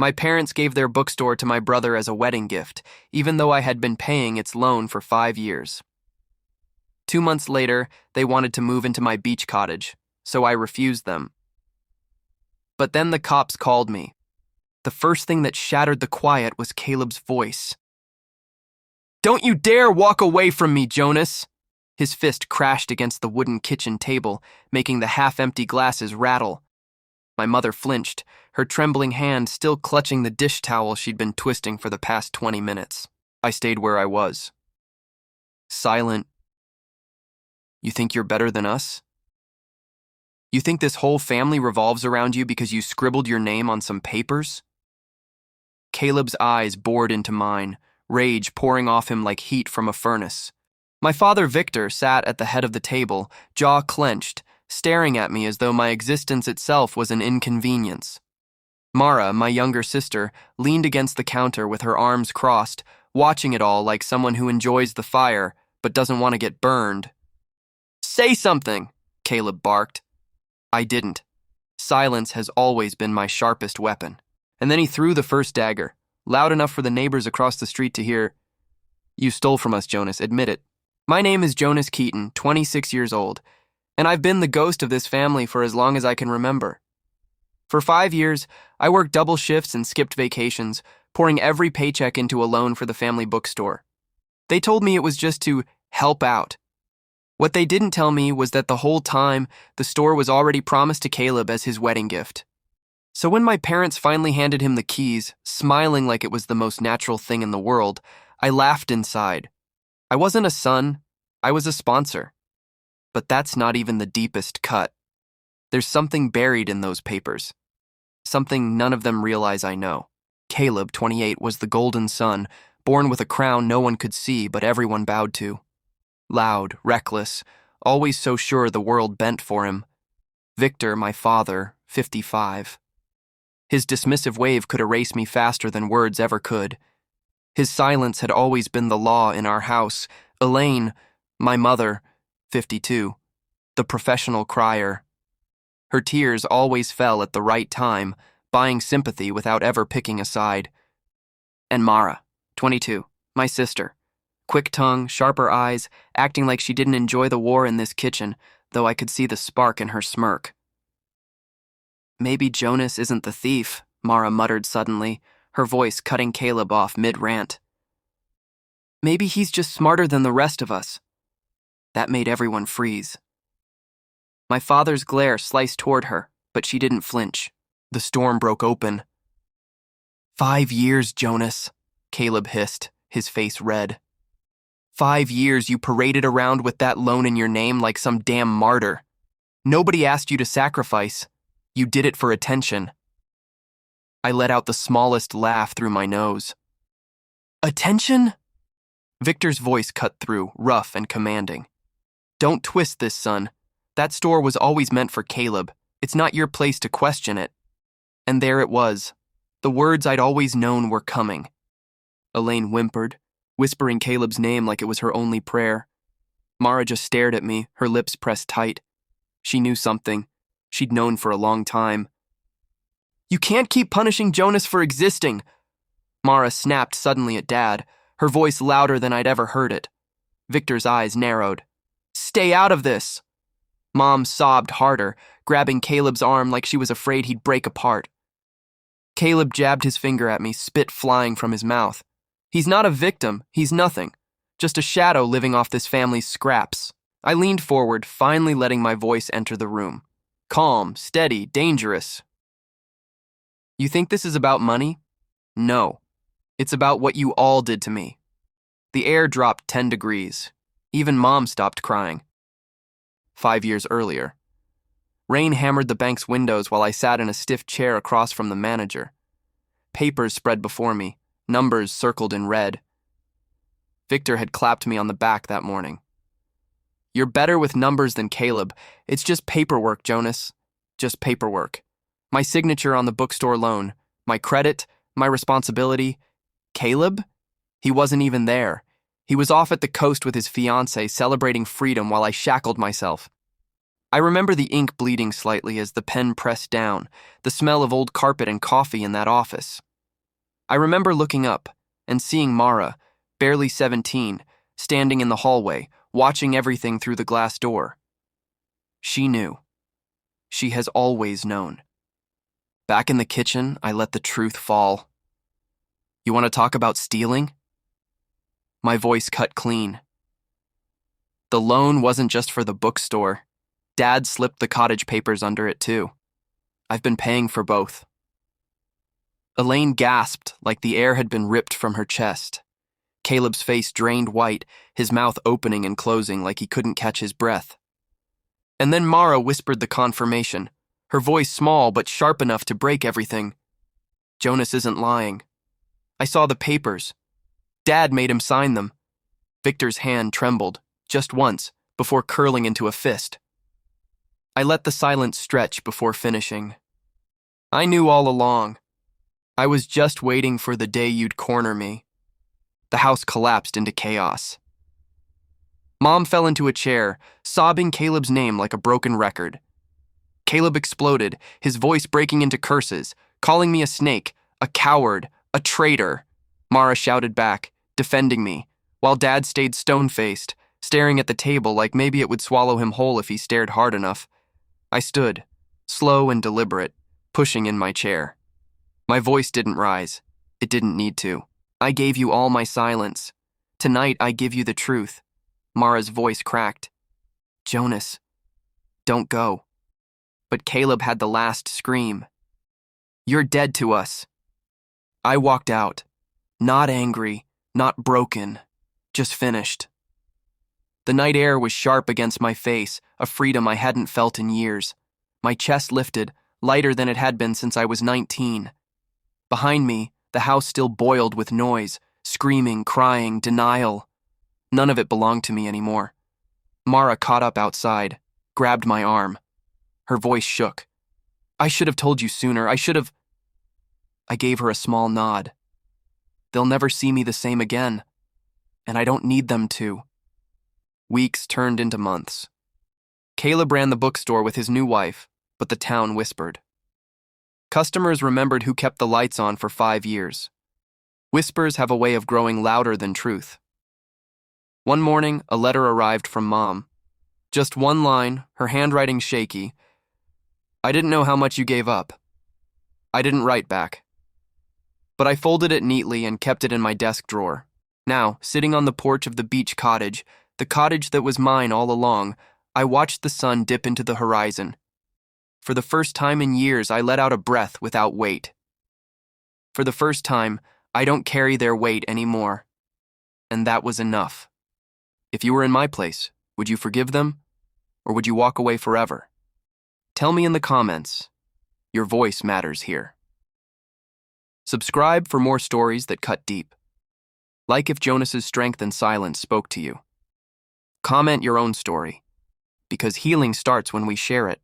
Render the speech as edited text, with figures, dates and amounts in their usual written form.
My parents gave their bookstore to my brother as a wedding gift, even though I had been paying its loan for 5 years. 2 months later, they wanted to move into my beach cottage, so I refused them. But then the cops called me. The first thing that shattered the quiet was Caleb's voice. "Don't you dare walk away from me, Jonas!" His fist crashed against the wooden kitchen table, making the half-empty glasses rattle. My mother flinched, her trembling hand still clutching the dish towel she'd been twisting for the past 20 minutes. I stayed where I was. Silent. You think you're better than us? You think this whole family revolves around you because you scribbled your name on some papers? Caleb's eyes bored into mine, rage pouring off him like heat from a furnace. My father, Victor, sat at the head of the table, jaw clenched, staring at me as though my existence itself was an inconvenience. Mara, my younger sister, leaned against the counter with her arms crossed, watching it all like someone who enjoys the fire but doesn't want to get burned. "Say something," Caleb barked. I didn't. Silence has always been my sharpest weapon. And then he threw the first dagger, loud enough for the neighbors across the street to hear. "You stole from us, Jonas, admit it. My name is Jonas Keaton, 26 years old, and I've been the ghost of this family for as long as I can remember. For 5 years, I worked double shifts and skipped vacations, pouring every paycheck into a loan for the family bookstore. They told me it was just to help out. What they didn't tell me was that the whole time, the store was already promised to Caleb as his wedding gift. So when my parents finally handed him the keys, smiling like it was the most natural thing in the world, I laughed inside. I wasn't a son, I was a sponsor. But that's not even the deepest cut. There's something buried in those papers. Something none of them realize I know. Caleb, 28, was the golden son, born with a crown no one could see but everyone bowed to. Loud, reckless, always so sure the world bent for him. Victor, my father, 55. His dismissive wave could erase me faster than words ever could. His silence had always been the law in our house. Elaine, my mother, 52, the professional crier. Her tears always fell at the right time, buying sympathy without ever picking a side. And Mara, 22, my sister. Quick tongue, sharper eyes, acting like she didn't enjoy the war in this kitchen, though I could see the spark in her smirk. "Maybe Jonas isn't the thief," Mara muttered suddenly, her voice cutting Caleb off mid-rant. "Maybe he's just smarter than the rest of us." That made everyone freeze. My father's glare sliced toward her, but she didn't flinch. The storm broke open. 5 years, Jonas," Caleb hissed, his face red. 5 years you paraded around with that loan in your name like some damn martyr. Nobody asked you to sacrifice. You did it for attention. I let out the smallest laugh through my nose. "Attention?" Victor's voice cut through, rough and commanding. "Don't twist this, son. That store was always meant for Caleb. It's not your place to question it." And there it was. The words I'd always known were coming. Elaine whimpered, whispering Caleb's name like it was her only prayer. Mara just stared at me, her lips pressed tight. She knew something. She'd known for a long time. "You can't keep punishing Jonas for existing." Mara snapped suddenly at Dad, her voice louder than I'd ever heard it. Victor's eyes narrowed. "Stay out of this." Mom sobbed harder, grabbing Caleb's arm like she was afraid he'd break apart. Caleb jabbed his finger at me, spit flying from his mouth. He's not a victim, he's nothing. Just a shadow living off this family's scraps. I leaned forward, finally letting my voice enter the room. Calm, steady, dangerous. "You think this is about money? No. It's about what you all did to me." The air dropped 10 degrees. Even Mom stopped crying. 5 years earlier. Rain hammered the bank's windows while I sat in a stiff chair across from the manager. Papers spread before me, numbers circled in red. Victor had clapped me on the back that morning. "You're better with numbers than Caleb. It's just paperwork, Jonas. Just paperwork. My signature on the bookstore loan, my credit, my responsibility. Caleb? He wasn't even there. He was off at the coast with his fiancée celebrating freedom while I shackled myself. I remember the ink bleeding slightly as the pen pressed down, the smell of old carpet and coffee in that office. I remember looking up and seeing Mara, barely 17, standing in the hallway, watching everything through the glass door. She knew. She has always known. Back in the kitchen, I let the truth fall. You want to talk about stealing? My voice cut clean. The loan wasn't just for the bookstore. Dad slipped the cottage papers under it too. I've been paying for both. Elaine gasped like the air had been ripped from her chest. Caleb's face drained white, his mouth opening and closing like he couldn't catch his breath. And then Mara whispered the confirmation, her voice small but sharp enough to break everything. Jonas isn't lying. I saw the papers. Dad made him sign them. Victor's hand trembled, just once, before curling into a fist. I let the silence stretch before finishing. I knew all along. I was just waiting for the day you'd corner me. The house collapsed into chaos. Mom fell into a chair, sobbing Caleb's name like a broken record. Caleb exploded, his voice breaking into curses, calling me a snake, a coward, a traitor. Mara shouted back, defending me, while Dad stayed stone-faced, staring at the table like maybe it would swallow him whole if he stared hard enough. I stood, slow and deliberate, pushing in my chair. My voice didn't rise. It didn't need to. I gave you all my silence. Tonight I give you the truth. Mara's voice cracked. Jonas, don't go. But Caleb had the last scream. You're dead to us. I walked out, not angry, not broken, just finished. The night air was sharp against my face, a freedom I hadn't felt in years. My chest lifted, lighter than it had been since I was 19. Behind me, the house still boiled with noise, screaming, crying, denial. None of it belonged to me anymore. Mara caught up outside, grabbed my arm. Her voice shook. I should have told you sooner. I gave her a small nod. They'll never see me the same again, and I don't need them to. Weeks turned into months. Caleb ran the bookstore with his new wife, but the town whispered. Customers remembered who kept the lights on for 5 years. Whispers have a way of growing louder than truth. One morning, a letter arrived from Mom. Just one line, her handwriting shaky. I didn't know how much you gave up. I didn't write back. But I folded it neatly and kept it in my desk drawer. Now, sitting on the porch of the beach cottage, the cottage that was mine all along, I watched the sun dip into the horizon. For the first time in years, I let out a breath without weight. For the first time, I don't carry their weight anymore. And that was enough. If you were in my place, would you forgive them? Or would you walk away forever? Tell me in the comments. Your voice matters here. Subscribe for more stories that cut deep. Like if Jonas's strength and silence spoke to you. Comment your own story, because healing starts when we share it.